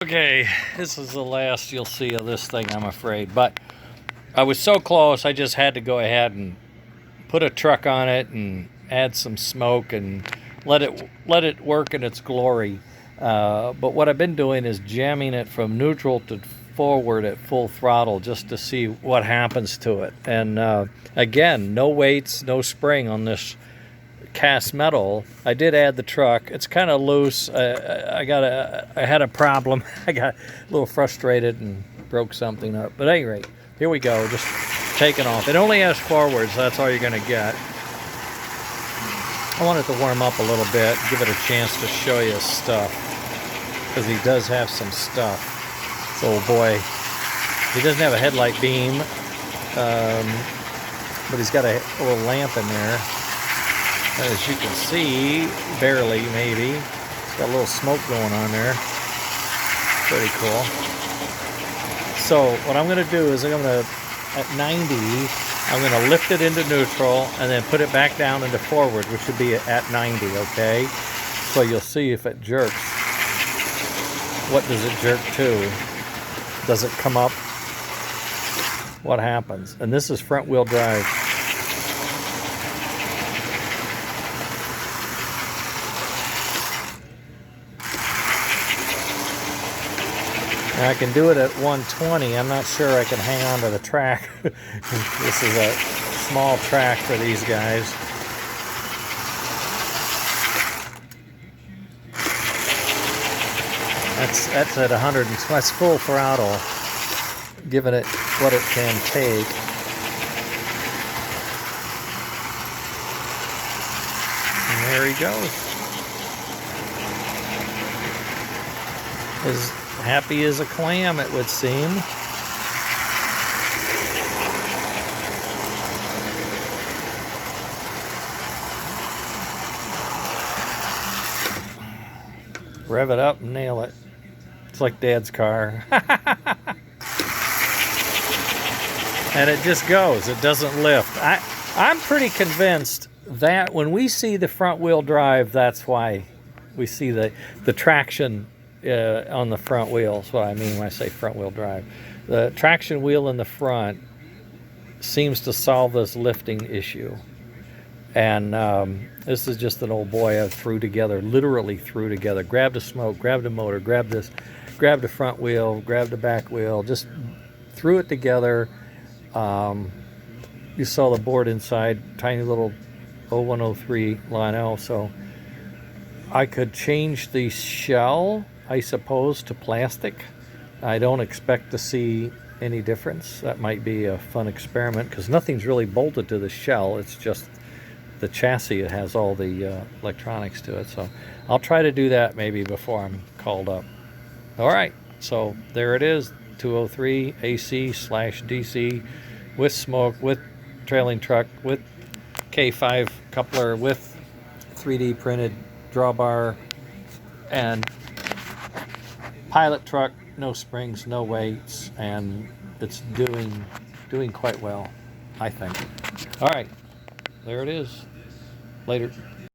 Okay, this is the last you'll see of this thing, I'm afraid. But I was so close, I just had to go ahead and put a truck on it and add some smoke and let it work in its glory. But what I've been doing is jamming it from neutral to forward at full throttle just to see what happens to it. And again, no weights, no spring on this cast metal. I did add the truck. It's kind of loose. I had a problem. I got a little frustrated and broke something up. But at any rate, here we go. Just taking off. It only has forwards, so that's all you're going to get. I want it to warm up a little bit, give it a chance to show you his stuff, because he does have some stuff. This old boy. He doesn't have a headlight beam, but he's got a little lamp in there. As you can see, barely maybe. It's got a little smoke going on there. Pretty cool. So what I'm going to do is at 90, I'm going to lift it into neutral and then put it back down into forward, which should be at 90, okay? So you'll see if it jerks. What does it jerk to? Does it come up? What happens? And this is front wheel drive. Now I can do it at 120. I'm not sure I can hang on to the track. This is a small track for these guys. That's at 100. That's full throttle, giving it what it can take. And there he goes. As happy as a clam, it would seem. Rev it up and nail it. It's like Dad's car. And it just goes. It doesn't lift. I'm pretty convinced that when we see the front wheel drive, that's why we see the traction on the front wheel. That's what I mean when I say front wheel drive. The traction wheel in the front seems to solve this lifting issue. And this is just an old boy I threw together, literally threw together. Grabbed a smoke, grabbed a motor, grabbed this, grabbed the front wheel, grabbed the back wheel, just threw it together. You saw the board inside, tiny little 0103 Lionel. So I could change the shell, I suppose, to plastic. I don't expect to see any difference. That might be a fun experiment because nothing's really bolted to the shell. It's just the chassis. It has all the electronics to it. So I'll try to do that maybe before I'm called up. All right, so there it is, 203 AC/DC with smoke, with trailing truck, with K5 coupler, with 3D printed drawbar, and pilot truck, no springs, no weights, and it's doing quite well, I think. All right, there it is. Later.